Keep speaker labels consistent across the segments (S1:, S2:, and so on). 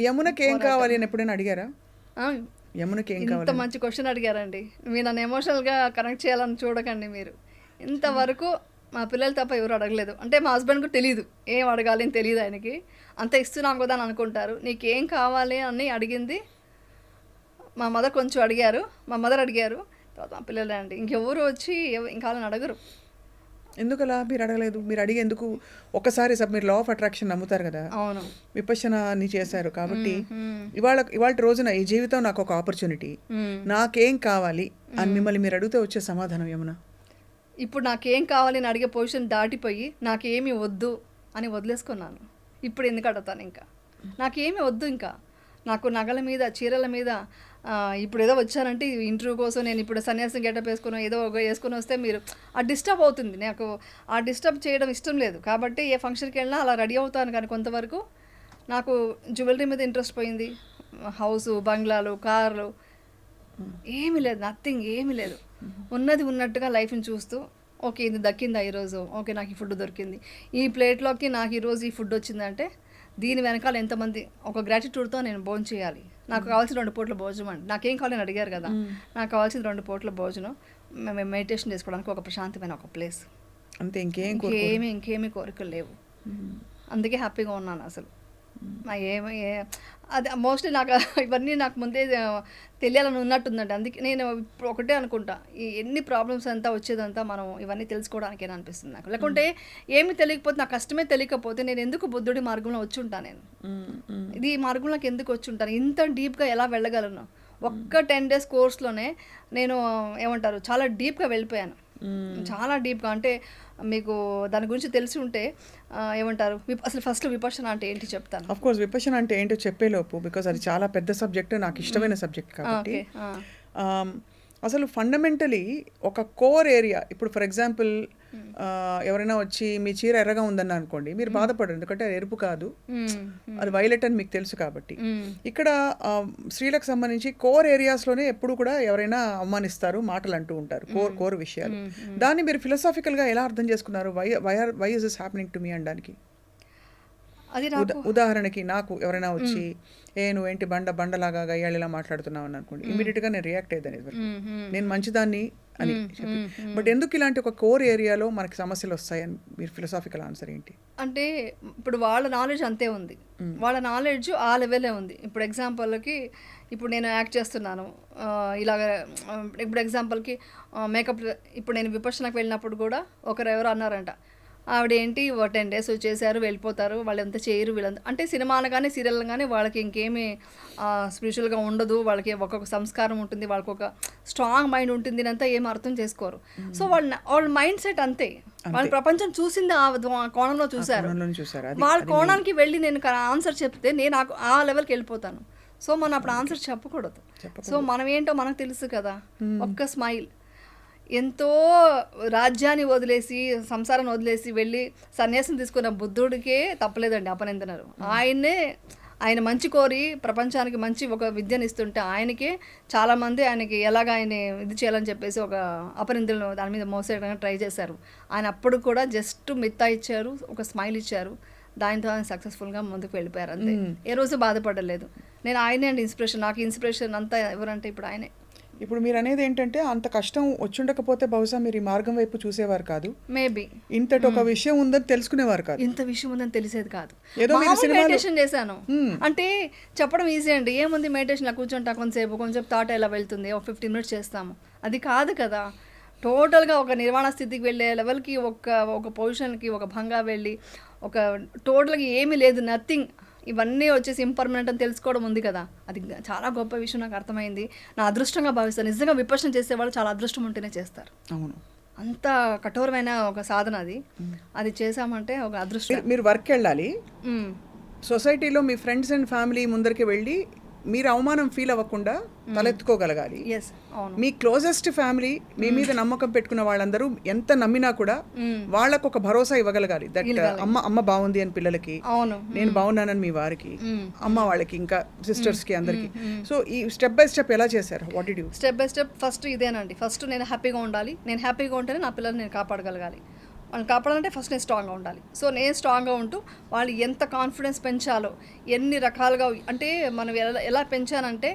S1: యమునకి ఏం కావాలి అని ఎప్పుడైనా అడిగారా?
S2: ఆ,
S1: యమునకి ఏం
S2: ఇంత
S1: కావాలి?
S2: మంచి క్వశ్చన్ అడిగారండి. మీరు నన్ను ఎమోషనల్గా కనెక్ట్ చేయాలని చూడకండి మీరు. ఇంతవరకు మా పిల్లలు తప్ప ఎవరు అడగలేదు. అంటే మా హస్బెండ్కు తెలియదు ఏం అడగాలి అని తెలియదు ఆయనకి. అంత ఇస్తున్నాం కదా అని అనుకుంటారు. నీకేం కావాలి అని అడిగింది మా మదర్ కొంచెం అడిగారు, మా మదర్ అడిగారు, తర్వాత మా పిల్లలే అండి. ఇంకెవరు వచ్చి ఇంకా వాళ్ళని అడగరు.
S1: ఎందుకలా మీరు అడగలేదు? మీరు అడిగి ఎందుకు? ఒక్కసారి మీరు లా ఆఫ్ అట్రాక్షన్ నమ్ముతారు కదా,
S2: అవును.
S1: విపశ్యనాని చేశారు కాబట్టి ఇవాళ రోజున ఈ జీవితం నాకు ఒక ఆపర్చునిటీ, నాకేం కావాలి అని మిమ్మల్ని మీరు అడిగితే వచ్చే సమాధానం ఏమన్నా?
S2: ఇప్పుడు నాకేం కావాలి అని అడిగే పొజిషన్ దాటిపోయి నాకేమీ వద్దు అని వదిలేసుకున్నాను. ఇప్పుడు ఎందుకు అడుగుతాను? ఇంకా నాకేమీ వద్దు. ఇంకా నాకు నగల మీద, చీరల మీద, ఇప్పుడు ఏదో వచ్చానంటే ఇంటర్వ్యూ కోసం నేను ఇప్పుడు సన్యాసం గెటప్ వేసుకుని ఏదో వేసుకొని వస్తే మీరు డిస్టర్బ్ అవుతుంది. నాకు డిస్టర్బ్ చేయడం ఇష్టం లేదు. కాబట్టి ఏ ఫంక్షన్కి వెళ్ళినా అలా రెడీ అవుతాను. కానీ కొంతవరకు నాకు జ్యువెలరీ మీద ఇంట్రెస్ట్ పోయింది. హౌసు, బంగ్లాలు, కార్లు ఏమీ లేదు, నథింగ్, ఏమీ లేదు. ఉన్నది ఉన్నట్టుగా లైఫ్ని చూస్తూ ఓకే ఇది దక్కిందా ఈరోజు, ఓకే నాకు ఈ ఫుడ్ దొరికింది, ఈ ప్లేట్లోకి నాకు ఈరోజు ఈ ఫుడ్ వచ్చిందంటే దీని వెనకాల ఎంతమంది ఒక గ్రాటిట్యూడ్తో నేను భోజనం చేయాలి. నాకు కావాల్సిన 2 పూట్ల భోజనం అండి. నాకేం కావాలని అడిగారు కదా, నాకు కావాల్సిన 2 పూట్ల భోజనం, మేము మెడిటేషన్ చేసుకోవడానికి ఒక ప్రశాంతమైన ఒక ప్లేస్
S1: అంతే.
S2: ఇంకేమీ కోరికలు లేవు. అందుకే హ్యాపీగా ఉన్నాను. అసలు అది మోస్ట్లీ నాకు ఇవన్నీ నాకు ముందే తెలియాలని ఉన్నట్టుందండి. అందుకే నేను ఇప్పుడు ఒకటే అనుకుంటా, ఈ ఎన్ని ప్రాబ్లమ్స్ అంతా వచ్చేదంతా మనం ఇవన్నీ తెలుసుకోవడానికేనా అనిపిస్తుంది నాకు. లేకుంటే ఏమి తెలియకపోతే, నా కష్టమే తెలియకపోతే నేను ఎందుకు బుద్ధుడి మార్గంలో వచ్చి ఉంటాను? నేను ఇది ఈ మార్గంలోకి ఎందుకు వచ్చి ఉంటాను? ఇంత డీప్గా ఎలా వెళ్ళగలను? ఒక్క 10 days కోర్స్లోనే నేను ఏమంటారు చాలా డీప్గా వెళ్ళిపోయాను. చాలా డీప్గా. అంటే మీకు దాని గురించి తెలిసి ఉంటే ఏమంటారు, అసలు ఫస్ట్ విపశ్యన అంటే ఏంటి చెప్తాను.
S1: ఆఫ్ కోర్స్ విపశ్యన అంటే ఏంటో చెప్పేలోపు, బికాజ్ అది చాలా పెద్ద సబ్జెక్ట్, నాకు ఇష్టమైన సబ్జెక్ట్ కాబట్టి. అసలు ఫండమెంటలీ ఒక కోర్ ఏరియా, ఇప్పుడు ఫర్ ఎగ్జాంపుల్ ఎవరైనా వచ్చి మీ చీర ఎర్రగా ఉందన్న అనుకోండి, మీరు బాధపడరు, ఎందుకంటే అది ఎరుపు కాదు, అది వైలెట్ అని మీకు తెలుసు కాబట్టి. ఇక్కడ స్త్రీలకు సంబంధించి కోర్ ఏరియాస్లోనే ఎప్పుడు కూడా ఎవరైనా అవమానిస్తారు, మాటలు అంటూ ఉంటారు, కోర్ విషయాలు. దాన్ని మీరు ఫిలాసాఫికల్గా ఎలా అర్థం చేసుకున్నారు? Why is this happening to me అనడానికి?
S2: అది
S1: ఉదాహరణకి నాకు ఎవరైనా వచ్చి నువ్వేంటి బండలాగా గయ్యాళిలా మాట్లాడుతున్నావు అని అనుకోండి, ఇమీడియట్గా నేను రియాక్ట్ అయ్యేదాన్ని, నేను మంచిదాన్ని అని చెప్పి. బట్ ఎందుకు ఇలాంటి ఒక కోర్ ఏరియాలో మనకి సమస్యలు వస్తాయని మీరు ఫిలాసాఫికల్ ఆన్సర్ ఏంటి?
S2: అంటే ఇప్పుడు వాళ్ళ నాలెడ్జ్ అంతే ఉంది, వాళ్ళ నాలెడ్జ్ ఆ లెవెలే ఉంది. ఇప్పుడు ఎగ్జాంపుల్కి ఇప్పుడు నేను యాక్ట్ చేస్తున్నాను ఇలాగ, ఇప్పుడు ఎగ్జాంపుల్కి మేకప్, ఇప్పుడు నేను విపశ్యనకు వెళ్ళినప్పుడు కూడా ఎవరు అన్నారంట, ఆవిడ ఏంటి 10 days వచ్చేసారు వెళ్ళిపోతారు, వాళ్ళు ఎంత చేయరు వీళ్ళంతా. అంటే సినిమా అనగానే, సీరియల్ అనగానే వాళ్ళకి ఇంకేమీ స్పిరిచువల్గా ఉండదు, వాళ్ళకి ఒక్కొక్క సంస్కారం ఉంటుంది, వాళ్ళకి ఒక స్ట్రాంగ్ మైండ్ ఉంటుంది, అంతా ఏం అర్థం చేసుకోరు. సో వాళ్ళ మైండ్ సెట్ అంతే. వాళ్ళ ప్రపంచం చూసింది ఆ కోణంలో చూశారు. వాళ్ళ కోణానికి వెళ్ళి నేను ఆన్సర్ చెప్తే నేను ఆ లెవెల్కి వెళ్ళిపోతాను. సో మనం అప్పుడు ఆన్సర్ చెప్పకూడదు. సో మనం ఏంటో మనకు తెలుసు కదా. ఒక్క స్మైల్, ఎంతో రాజ్యాన్ని వదిలేసి, సంసారాన్ని వదిలేసి వెళ్ళి సన్యాసం తీసుకున్న బుద్ధుడికే తప్పలేదండి అపనిందనరు. ఆయన మంచి కోరి ప్రపంచానికి మంచి ఒక విద్యను ఇస్తుంటే ఆయనకే చాలామంది ఆయనకి ఎలాగ ఆయన ఇది చేయాలని చెప్పేసి ఒక అపనిందలను దాని మీద మోసేయడానికి ట్రై చేశారు. ఆయన అప్పుడు కూడా జస్ట్ మిత్తా ఇచ్చారు, ఒక స్మైల్ ఇచ్చారు, దానితో ఆయన సక్సెస్ఫుల్గా ముందుకు వెళ్ళిపోయారు. అంతే, ఏ రోజు బాధపడలేదు. నేను ఆయనే అండి ఇన్స్పిరేషన్. నాకు ఇన్స్పిరేషన్ అంతా ఎవరంటే ఇప్పుడు ఆయనే.
S1: ఇప్పుడు మీరు అనేది ఏంటంటే, అంత కష్టం వచ్చుండకపోతే బహుశా మీరు ఈ మార్గం వైపు చూసేవారు కాదు,
S2: మేబీ
S1: ఇంతటి ఒక విషయం ఉందని తెలుసుకునేవారు కాదు,
S2: ఇంత విషయం ఉందని తెలిసేది కాదు. మెడిటేషన్ చేశాను అంటే చెప్పడం ఈజీ అండి, ఏముంది మెడిటేషన్ కూర్చుంటా కొంచెం థాట్ ఎలా వెళ్తుంది, ఒక 15 minutes చేస్తాము, అది కాదు కదా. టోటల్గా ఒక నిర్వాణ స్థితికి వెళ్ళే లెవెల్కి, ఒక పొజిషన్కి, ఒక భంగా వెళ్ళి, ఒక టోటల్గా ఏమీ లేదు, నథింగ్, ఇవన్నీ వచ్చేసి ఇంపర్మనెంట్ అని తెలుసుకోవడం ఉంది కదా. అది చాలా గొప్ప విషయం, నాకు అర్థమైంది, నా అదృష్టంగా భావిస్తాను. నిజంగా విపశ్యన చేసేవాళ్ళు చాలా అదృష్టం ఉంటేనే చేస్తారు.
S1: అవును,
S2: అంత కఠోరమైన ఒక సాధన అది చేసామంటే ఒక అదృష్టం.
S1: మీరు వర్క్ వెళ్ళాలి, సొసైటీలో మీ ఫ్రెండ్స్ అండ్ ఫ్యామిలీ ముందరికి వెళ్ళి మీరు అవమానం ఫీల్ అవ్వకుండా తలెత్తుకోగలగాలి. మీ క్లోజెస్ట్ ఫ్యామిలీ, మీ మీద నమ్మకం పెట్టుకున్న వాళ్ళందరూ ఎంత నమ్మినా కూడా వాళ్ళకు ఒక భరోసా ఇవ్వగలగాలి. దట్ అమ్మ బాగుంది అని పిల్లలకి, నేను బాగున్నానని మీ వారికి, అమ్మ వాళ్ళకి, ఇంకా సిస్టర్స్ కి, అందరికి. సో ఈ స్టెప్ బై స్టెప్ ఎలా చేశారు? What did you?
S2: Step by step first ఇదేనండి. ఫస్ట్ నేను హ్యాపీగా ఉండాలి, నేను హ్యాపీగా ఉంటేనే నా పిల్లల్ని నేను కాపాడగలగాలి. వాళ్ళని కాపాడాలంటే ఫస్ట్ నేను స్ట్రాంగ్గా ఉండాలి. సో నేను స్ట్రాంగ్గా ఉంటూ వాళ్ళు ఎంత కాన్ఫిడెన్స్ పెంచాలో ఎన్ని రకాలుగా, అంటే మనం ఎలా పెంచానంటే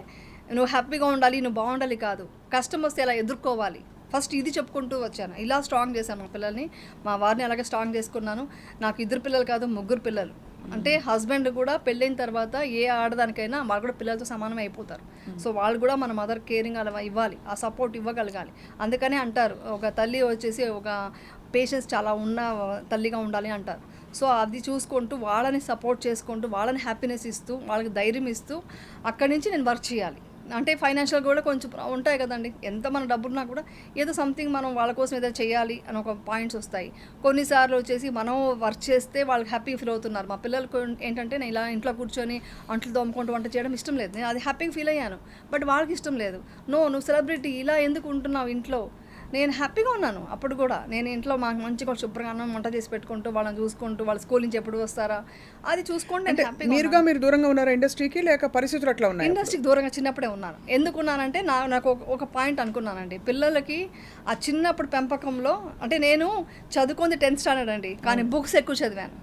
S2: నువ్వు హ్యాపీగా ఉండాలి, నువ్వు బాగుండాలి కాదు, కష్టం వస్తే ఎలా ఎదుర్కోవాలి ఫస్ట్ ఇది చెప్పుకుంటూ వచ్చాను. ఇలా స్ట్రాంగ్ చేశాను మా పిల్లల్ని, మా వారిని అలాగే స్ట్రాంగ్ చేసుకున్నాను. నాకు 2 పిల్లలు కాదు 3 పిల్లలు. అంటే హస్బెండ్ కూడా పెళ్ళైన తర్వాత ఏ ఆడదానికైనా వాళ్ళు కూడా పిల్లలతో సమానమే అయిపోతారు. సో వాళ్ళు కూడా మన మదర్ కేరింగ్ అలా ఇవ్వాలి, ఆ సపోర్ట్ ఇవ్వగలగాలి. అందుకనే అంటారు ఒక తల్లి వచ్చేసి ఒక పేషెన్స్ చాలా ఉన్న తల్లిగా ఉండాలి అంటారు. సో అది చూసుకుంటూ వాళ్ళని సపోర్ట్ చేసుకుంటూ వాళ్ళని హ్యాపీనెస్ ఇస్తూ వాళ్ళకి ధైర్యం ఇస్తూ అక్కడి నుంచి నేను వర్క్ చేయాలి. అంటే ఫైనాన్షియల్ కూడా కొంచెం ఉంటాయి కదండి, ఎంత మన డబ్బున్నా కూడా ఏదో సంథింగ్ మనం వాళ్ళ కోసం ఏదో చేయాలి అని ఒక పాయింట్స్ వస్తాయి. కొన్నిసార్లు వచ్చేసి మనం వర్క్ చేస్తే వాళ్ళకి హ్యాపీ ఫీల్ అవుతున్నారు. మా పిల్లలకు ఏంటంటే నేను ఇలా ఇంట్లో కూర్చొని అంట్లు తోముకుంటూ వంట చేయడం ఇష్టం లేదు, నేను అది హ్యాపీగా ఫీల్ అయ్యాను. బట్ వాళ్ళకి ఇష్టం లేదు. నువ్వు సెలబ్రిటీ ఇలా ఎందుకు ఉంటున్నావు ఇంట్లో, నేను హ్యాపీగా ఉన్నాను. అప్పుడు కూడా నేను ఇంట్లో మాకు మంచిగా శుభ్రంగా అన్నం వంట చేసి పెట్టుకుంటూ వాళ్ళని చూసుకుంటూ వాళ్ళ స్కూల్ నుంచి ఎప్పుడు వస్తారా అది చూసుకుంటూ నేను హ్యాపీగా.
S1: మీరు దూరంగా ఉన్నారా ఇండస్ట్రీకి, లేక పరిస్థితులు అట్లా ఉన్నాయి?
S2: ఇండస్ట్రీకి దూరంగా చిన్నప్పుడే ఉన్నాను. ఎందుకున్నానంటే నాకు ఒక పాయింట్ అనుకున్నానండి, పిల్లలకి ఆ చిన్నప్పుడు పెంపకంలో, అంటే నేను చదువుకుంది 10th స్టాండర్డ్ అండి, కానీ బుక్స్ ఎక్కువ చదివాను.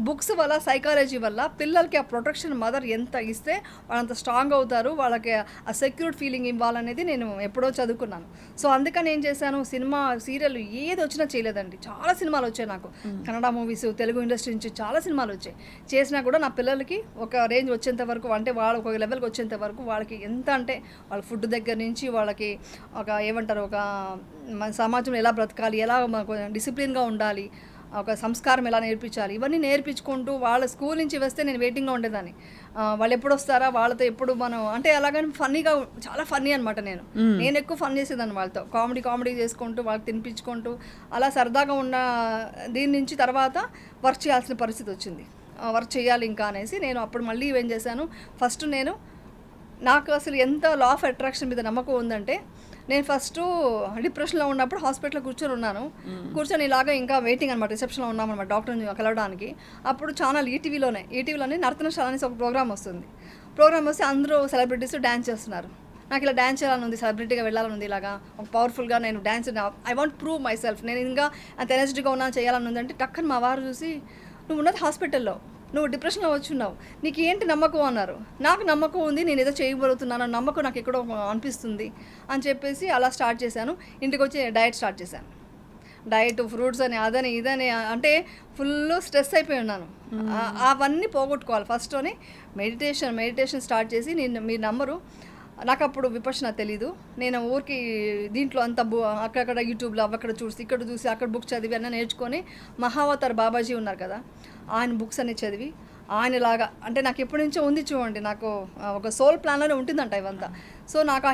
S2: బుక్స్ వల్ల సైకాలజీ వల్ల పిల్లలకి ఆ ప్రొటెక్షన్ మదర్ ఎంత ఇస్తే వాళ్ళంత స్ట్రాంగ్ అవుతారు, వాళ్ళకి ఆ సెక్యూర్డ్ ఫీలింగ్ ఇవ్వాలనేది నేను ఎప్పుడో చదువుకున్నాను. సో అందుకని ఏం చేశాను, సినిమా సీరియల్ ఏది వచ్చినా చేయలేదండి. చాలా సినిమాలు వచ్చాయి నాకు, కన్నడ మూవీస్, తెలుగు ఇండస్ట్రీ నుంచి చాలా సినిమాలు వచ్చాయి. చేసినా కూడా నా పిల్లలకి ఒక రేంజ్ వచ్చేంత వరకు, అంటే వాళ్ళు ఒక లెవెల్కి వచ్చేంత వరకు వాళ్ళకి ఎంత అంటే వాళ్ళ ఫుడ్ దగ్గర నుంచి వాళ్ళకి ఒక ఏమంటారు, ఒక సమాజంలో ఎలా బ్రతకాలి, ఎలా డిసిప్లిన్గా ఉండాలి, ఒక సంస్కారం ఎలా నేర్పించాలి, ఇవన్నీ నేర్పించుకుంటూ వాళ్ళ స్కూల్ నుంచి వస్తే నేను వెయిటింగ్గా ఉండేదాన్ని. వాళ్ళు ఎప్పుడు వస్తారా, వాళ్ళతో ఎప్పుడు మనం అంటే అలాగని ఫన్నీగా, చాలా ఫన్నీ అనమాట. నేను ఎక్కువ ఫన్ చేసేదాన్ని వాళ్ళతో, కామెడీ చేసుకుంటూ వాళ్ళకి తినిపించుకుంటూ అలా సరదాగా ఉన్న దీని నుంచి తర్వాత వర్క్ చేయాల్సిన పరిస్థితి వచ్చింది. వర్క్ చేయాలి ఇంకా అనేసి నేను అప్పుడు మళ్ళీ ఏం చేశాను, ఫస్ట్ నాకు అసలు ఎంత లా ఆఫ్ అట్రాక్షన్ మీద నమ్మకం ఉందంటే, నేను ఫస్ట్ డిప్రెషన్లో ఉన్నప్పుడు హాస్పిటల్లో కూర్చొని ఇలాగా ఇంకా వెయిటింగ్ అనమాట, రిసెప్షన్లో ఉన్నామన్నమాట డాక్టర్ని కలవడానికి. అప్పుడు ఛానల్ ఈటీవీలోనే నర్తనశాల అనేసి ఒక ప్రోగ్రామ్ వస్తే అందరూ సెలబ్రిటీస్ డ్యాన్స్ చేస్తున్నారు. నాకు ఇలా డ్యాన్స్ చేయాలని ఉంది, సెలబ్రిటీగా వెళ్ళాలని ఉంది, ఇలాగా ఒక పవర్ఫుల్గా నేను dance, I want prove my self, నేను ఇంకా అంత ఎనర్జెటిక్గా ఉన్నా చేయాలని ఉంది. అంటే టక్కని మా వారు చూసి, నువ్వు ఉన్నది హాస్పిటల్లో, నువ్వు డిప్రెషన్లో వచ్చున్నావు, నీకు ఏంటి నమ్మకం అన్నారు. నాకు నమ్మకం ఉంది, నేను ఏదో చేయబోతున్నాను, నమ్మకం నాకు ఎక్కడో అనిపిస్తుంది అని చెప్పేసి అలా స్టార్ట్ చేశాను. ఇంటికి వచ్చి డయట్ స్టార్ట్ చేశాను. డయట్, ఫ్రూట్స్ అని, అదని ఇదని, అంటే ఫుల్ స్ట్రెస్ అయిపోయి ఉన్నాను. అవన్నీ పోగొట్టుకోవాలి ఫస్ట్ అని మెడిటేషన్ స్టార్ట్ చేసి, మీరు నమ్మరు, నాకు అప్పుడు విపక్షణ తెలీదు. నేను ఊరికి దీంట్లో అంతా అక్కడక్కడ యూట్యూబ్లో అక్కడ చూసి ఇక్కడ చూసి అక్కడ బుక్ చదివి అన్నీ నేర్చుకొని, మహావతార్ బాబాజీ ఉన్నారు కదా, ఆయన బుక్స్ అన్ని చదివి ఆయనలాగా, అంటే నాకు ఎప్పటి నుంచో ఉంది చూడండి, నాకు ఒక సోల్ ప్లాన్లోనే ఉంటుందంట ఇవంతా. సో నాకు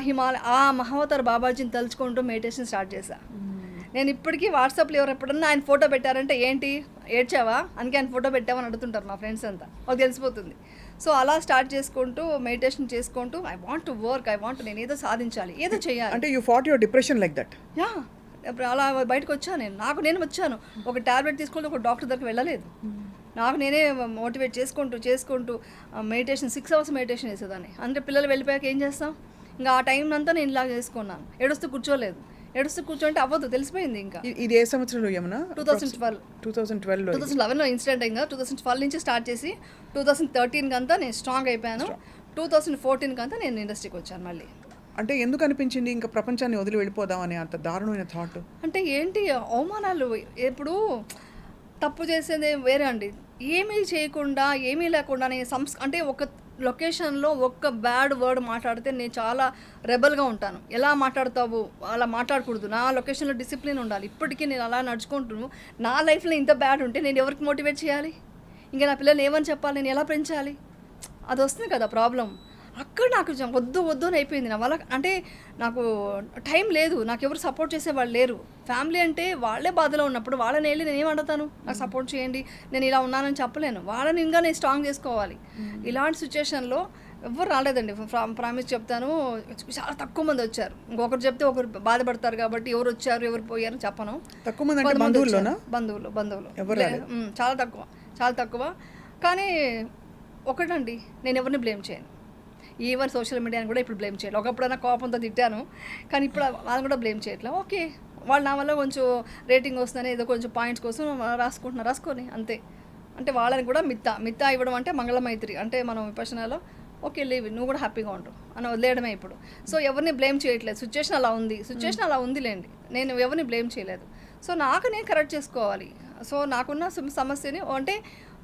S2: ఆ మహావతార్ బాబాజీని తలుచుకుంటూ మెడిటేషన్ స్టార్ట్ చేశాను. నేను ఇప్పటికీ వాట్సాప్లో ఎప్పుడన్నా ఆయన ఫోటో పెట్టారంటే, ఏంటి ఏడ్చావా అందుకే ఆయన ఫోటో పెట్టామని అడుగుతుంటారు మా ఫ్రెండ్స్ అంతా, ఒక తెలిసిపోతుంది. సో అలా స్టార్ట్ చేసుకుంటూ మెడిటేషన్ చేసుకుంటూ ఐ వాంట్ టు వర్క్, నేను ఏదో సాధించాలి, ఏదో చేయాలి.
S1: అంటే you fat your depression like that?
S2: Yeah, అలా బయటకు వచ్చాను నేను వచ్చాను. ఒక టాబ్లెట్ తీసుకుంటూ ఒక డాక్టర్ దగ్గరికి వెళ్ళలేదు. నాకు నేనే మోటివేట్ చేసుకుంటూ మెడిటేషన్ 6 hours మెడిటేషన్ చేసేదాన్ని. అంటే పిల్లలు వెళ్ళిపోయాక ఏం చేస్తాం, ఇంకా ఆ టైం అంతా నేను ఇలా చేసుకున్నాను. ఏడుస్తూ కూర్చోంటే అవ్వదు, తెలిసిపోయింది. ఇంకా
S1: ఇది ఏ సంవత్సరంలో యమునా?
S2: 2011లో ఇన్సిడెంట్ అయిందా. 2012 నుంచి స్టార్ట్ చేసి 2013 అంతా నేను స్ట్రాంగ్ అయిపోయాను. 2014 అంతా నేను ఇండస్ట్రీకి వచ్చాను మళ్ళీ.
S1: అంటే ఎందుకు అనిపించింది ఇంకా ప్రపంచాన్ని వదిలి వెళ్ళిపోదామని అంత దారుణమైన థాట్?
S2: అంటే ఏంటి, అవమానాలు, ఎప్పుడు తప్పు చేసేది వేరే అండి, ఏమీ చేయకుండా ఏమీ లేకుండా అంటే ఒక లొకేషన్లో ఒక్క బ్యాడ్ వర్డ్ మాట్లాడితే నేను చాలా రెబల్గా ఉంటాను. ఎలా మాట్లాడతావు, అలా మాట్లాడకూడదు, నా లొకేషన్లో డిసిప్లిన్ ఉండాలి. ఇప్పటికీ నేను అలా నడుచుకుంటున్నాను. నా లైఫ్లో ఇంత బ్యాడ్ ఉంటే నేను ఎవరికి మోటివేట్ చేయాలి, ఇంకా నా పిల్లల్ని ఏమని చెప్పాలి, నేను ఎలా పెంచాలి, అది వస్తుంది కదా ప్రాబ్లం. అక్కడ నాకు వద్దు అని అయిపోయింది నా వల్ల. అంటే నాకు టైం లేదు, నాకు ఎవరు సపోర్ట్ చేసేవాళ్ళు లేరు. ఫ్యామిలీ అంటే వాళ్ళే బాధలో ఉన్నప్పుడు వాళ్ళని వెళ్ళి నేను ఏమంటాను, నాకు సపోర్ట్ చేయండి, నేను ఇలా ఉన్నానని చెప్పలేను. వాళ్ళని ఇంకా నేను స్ట్రాంగ్ చేసుకోవాలి. ఇలాంటి సిచ్యువేషన్లో ఎవరు రాలేదండి, ప్రామిస్ చెప్తాను. చాలా తక్కువ మంది వచ్చారు. ఇంకొకరు చెప్తే ఒకరు బాధపడతారు కాబట్టి ఎవరు వచ్చారు ఎవరు పోయారు చెప్పను.
S1: తక్కువ మంది
S2: బంధువులు చాలా తక్కువ. కానీ ఒకటండి, నేను ఎవరిని బ్లేమ్ చేయను. ఈవెన్ సోషల్ మీడియాని కూడా ఇప్పుడు బ్లేమ్ చేయాలి. ఒకప్పుడైనా కోపంతో తిట్టాను, కానీ ఇప్పుడు వాళ్ళని కూడా బ్లేమ్ చేయట్లేదు. ఓకే, వాళ్ళు నా వల్ల కొంచెం రేటింగ్ వస్తుందని ఏదో కొంచెం పాయింట్స్ కోసం రాసుకొని అంతే. అంటే వాళ్ళని కూడా మిత్తా ఇవ్వడం అంటే మంగళమైత్రి అంటే మనం విపక్షణలో ఓకే లీవ్ నువ్వు కూడా హ్యాపీగా ఉండు అని వదిలేయడమే ఇప్పుడు. సో ఎవరిని బ్లేమ్ చేయట్లేదు, సిచ్యువేషన్ అలా ఉందిలేండి, నేను ఎవరిని బ్లేమ్ చేయలేదు. సో నాకు నేను కరెక్ట్ చేసుకోవాలి. సో నాకున్న సమస్యని అంటే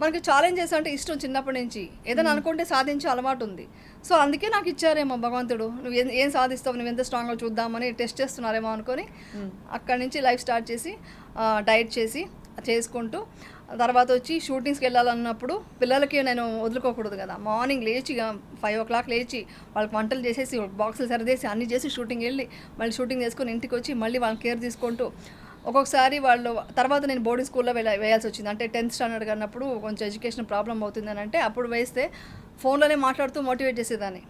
S2: మనకి ఛాలెంజెస్ అంటే ఇష్టం చిన్నప్పటి నుంచి, ఏదైనా అనుకుంటే సాధించే అలవాటు ఉంది. సో అందుకే నాకు ఇచ్చారేమో భగవంతుడు, నువ్వు ఏం సాధిస్తావు, నువ్వు ఎంత స్ట్రాంగ్గా చూద్దామని టెస్ట్ చేస్తున్నారేమో అనుకొని అక్కడి నుంచి లైఫ్ స్టార్ట్ చేసి డైట్ చేసుకుంటూ తర్వాత వచ్చి షూటింగ్స్కి వెళ్ళాలన్నప్పుడు పిల్లలకి నేను వదులుకోకూడదు కదా. మార్నింగ్ లేచి 5 o'clock లేచి వాళ్ళకి వంటలు చేసేసి బాక్సులు సరిదేసి అన్నీ చేసి షూటింగ్ వెళ్ళి మళ్ళీ షూటింగ్ చేసుకొని ఇంటికి వచ్చి మళ్ళీ వాళ్ళని కేర్ తీసుకుంటూ ఒక్కొక్కసారి వాళ్ళు తర్వాత నేను బోర్డింగ్ స్కూల్లో వేయాల్సి వచ్చింది. అంటే 10th స్టాండర్డ్ అన్నప్పుడు కొంచెం ఎడ్యుకేషన్ ప్రాబ్లం అవుతుందని అంటే అప్పుడు వేస్తే ఫోన్లోనే మాట్లాడుతూ మోటివేట్ చేసేదాన్ని.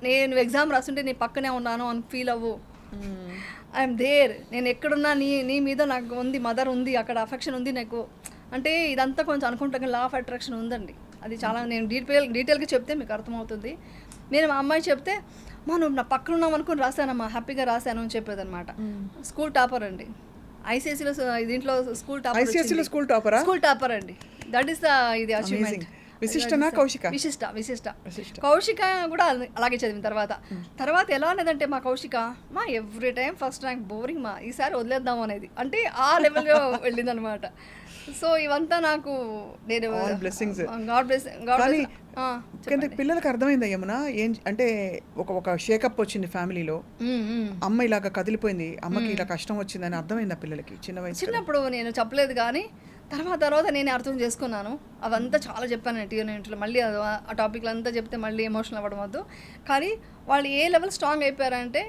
S2: నేను ఎగ్జామ్ రాస్తుంటే నీ పక్కనే ఉన్నాను అని ఫీల్ అవ్వు, ఐఎమ్ దేర్, నేను ఎక్కడున్నా నీ మీద నాకు ఉంది, మదర్ ఉంది, అక్కడ అఫెక్షన్ ఉంది నాకు. అంటే ఇదంతా కొంచెం అనుకుంటాం లా ఆఫ్ అట్రాక్షన్ ఉందండి. అది చాలా నేను డీటెయిల్గా చెప్తే మీకు అర్థమవుతుంది. నేను మా అమ్మాయి చెప్తే నువ్వు నా పక్కన ఉన్నాం అనుకుని రాశానమ్మా, హ్యాపీగా రాశాను అని చెప్పేదన్నమాట. స్కూల్ టాపర్ అండి, ఐసీఎస్సీలో దీంట్లో స్కూల్ టాపర్ అండి. దట్ ఈస్ ఇది అచీవ్మెంట్. విశిష్ట కౌశిక కూడా అలాగే చదివిన తర్వాత ఎలా అనేదంటే మా Kaushika every time first rank boring ఈసారి వదిలేద్దాం అనేది, అంటే ఆ లెవెల్గా వెళ్ళిందనమాట. సో ఇవంతా నాకు నేను
S1: పిల్లలకు అర్థమైందా యమునా ఏం అంటే ఒక షేకప్ వచ్చింది ఫ్యామిలీలో, అమ్మ ఇలాగా కదిలిపోయింది, అమ్మకి ఇలా కష్టం వచ్చిందని అర్థమైందా పిల్లలకి
S2: చిన్నప్పుడు? నేను చెప్పలేదు కానీ తర్వాత నేను అర్థం చేసుకున్నాను. అవంతా చాలా చెప్పాను టీవీ మళ్ళీ ఆ టాపిక్లు అంతా చెప్తే మళ్ళీ ఎమోషనల్ అవ్వడం వద్దు. కానీ వాళ్ళు ఏ లెవెల్ స్ట్రాంగ్ అయిపోయారంటే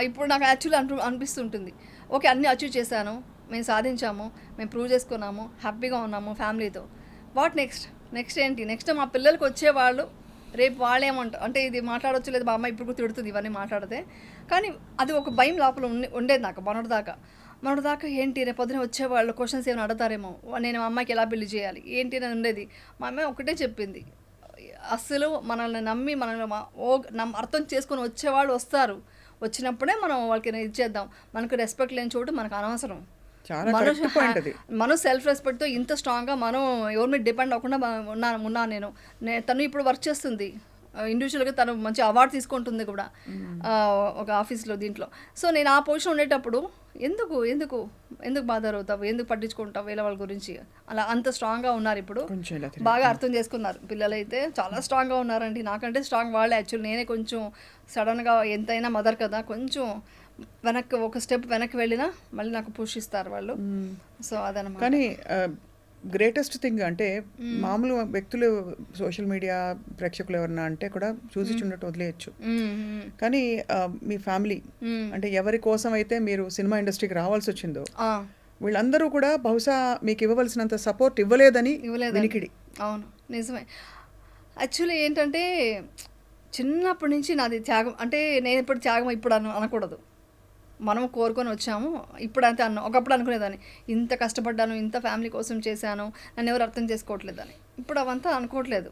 S2: ఇప్పుడు నాకు యాక్చువల్లీ అనిపిస్తుంటుంది ఓకే అన్నీ అచీవ్ చేశాను, మేము సాధించాము, మేము ప్రూవ్ చేసుకున్నాము, హ్యాపీగా ఉన్నాము ఫ్యామిలీతో. వాట్ నెక్స్ట్ ఏంటి? నెక్స్ట్ మా పిల్లలకి వచ్చేవాళ్ళు రేపు వాళ్ళేమంటారు అంటే ఇది మాట్లాడవచ్చు లేదు, మా అమ్మ ఇప్పుడు కూడా తిడుతుంది ఇవన్నీ మాట్లాడితే. కానీ అది ఒక భయం లోపల ఉండేది నాకు మొన్నటిదాకా ఏంటి రేపు పొద్దున వచ్చేవాళ్ళు క్వశ్చన్స్ ఏమైనా అడుగుతారేమో, నేను మా అమ్మాయికి ఎలా పెళ్లి చేయాలి ఏంటి అని ఉండేది. మా అమ్మాయి ఒకటే చెప్పింది, అస్సలు మనల్ని నమ్మి అర్థం చేసుకొని వచ్చేవాళ్ళు వస్తారు, వచ్చినప్పుడే మనం వాళ్ళకి ఇచ్చేద్దాం. మనకు రెస్పెక్ట్ లేని చోటు మనకు అనవసరం. మనం సెల్ఫ్ రెస్పెక్ట్తో ఇంత స్ట్రాంగ్గా మనం ఎవరి మీద డిపెండ్ అవ్వకుండా ఉన్నాను నేను. తను ఇప్పుడు వర్క్ చేస్తుంది ఇండివిజువల్గా, తను మంచి అవార్డు తీసుకుంటుంది కూడా ఒక ఆఫీస్లో దీంట్లో. సో నేను ఆ పొజిషన్ ఉండేటప్పుడు ఎందుకు బాధ అవుతావు, ఎందుకు పట్టించుకుంటావు వేరే వాళ్ళ గురించి, అలా అంత స్ట్రాంగ్గా ఉన్నారు ఇప్పుడు. బాగా అర్థం చేసుకున్నారు పిల్లలైతే, చాలా స్ట్రాంగ్గా ఉన్నారండి. నాకంటే స్ట్రాంగ్ వాళ్ళే యాక్చువల్లీ. నేనే కొంచెం సడన్గా ఎంతైనా మదర్ కదా, కొంచెం ఒక స్టెప్ వెనక్కి వెళ్ళినా మళ్ళీ నాకు పుష్ ఇస్తారు వాళ్ళు. సో అదనమాట.
S1: కానీ గ్రేటెస్ట్ థింగ్ అంటే మామూలు వ్యక్తులు సోషల్ మీడియా ప్రేక్షకులు ఎవరన్నా అంటే కూడా చూసి చున్నట్టు వదిలేయచ్చు, కానీ మీ ఫ్యామిలీ అంటే ఎవరి కోసం అయితే మీరు సినిమా ఇండస్ట్రీకి రావాల్సి వచ్చిందో వీళ్ళందరూ కూడా బహుశా మీకు ఇవ్వవలసినంత సపోర్ట్ ఇవ్వలేదని వినికిడి.
S2: అవును, నిజమే. యాక్చువల్లీ ఏంటంటే చిన్నప్పటి నుంచి నాది త్యాగం, అంటే నేను ఇప్పుడు త్యాగం ఇప్పుడు అనకూడదు, మనం కోరుకొని వచ్చాము. ఇప్పుడు అంతే ఒకప్పుడు అనుకునేదాన్ని ఇంత కష్టపడ్డాను, ఇంత ఫ్యామిలీ కోసం చేశాను, నన్ను ఎవరు అర్థం చేసుకోవట్లేదని. ఇప్పుడు అవంతా అనుకోవట్లేదు.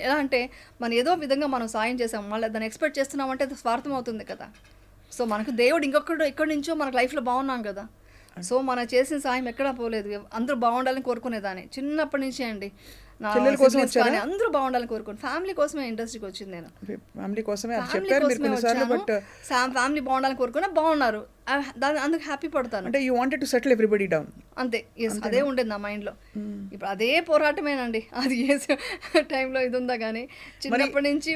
S2: ఎలా అంటే మనం ఏదో విధంగా మనం సాయం చేసాము, మళ్ళీ దాన్ని ఎక్స్పెక్ట్ చేస్తున్నామంటే అది స్వార్థం అవుతుంది కదా. సో మనకు దేవుడు ఎక్కడి నుంచో మనకు లైఫ్లో బాగున్నాం కదా. సో మనం చేసిన సాయం ఎక్కడా పోలేదు, అందరూ బాగుండాలని కోరుకునేదాన్ని చిన్నప్పటి నుంచి అండి. అందరూ బాగుండాలని కోరుకోండి, ఫ్యామిలీ కోసమే ఇండస్ట్రీకి వచ్చింది నేను. ఫ్యామిలీ బాగుండాలని కోరుకున్నా బాగున్నారు, అందుకు హ్యాపీ పడతాను.
S1: అంటే you wanted to settle everybody down
S2: అంతే. అదే ఉండేది నా మైండ్లో. ఇప్పుడు అదే పోరాటమేనండి, అది ఏ టైంలో ఇది ఉందా కానీ చిన్నప్పటి నుంచి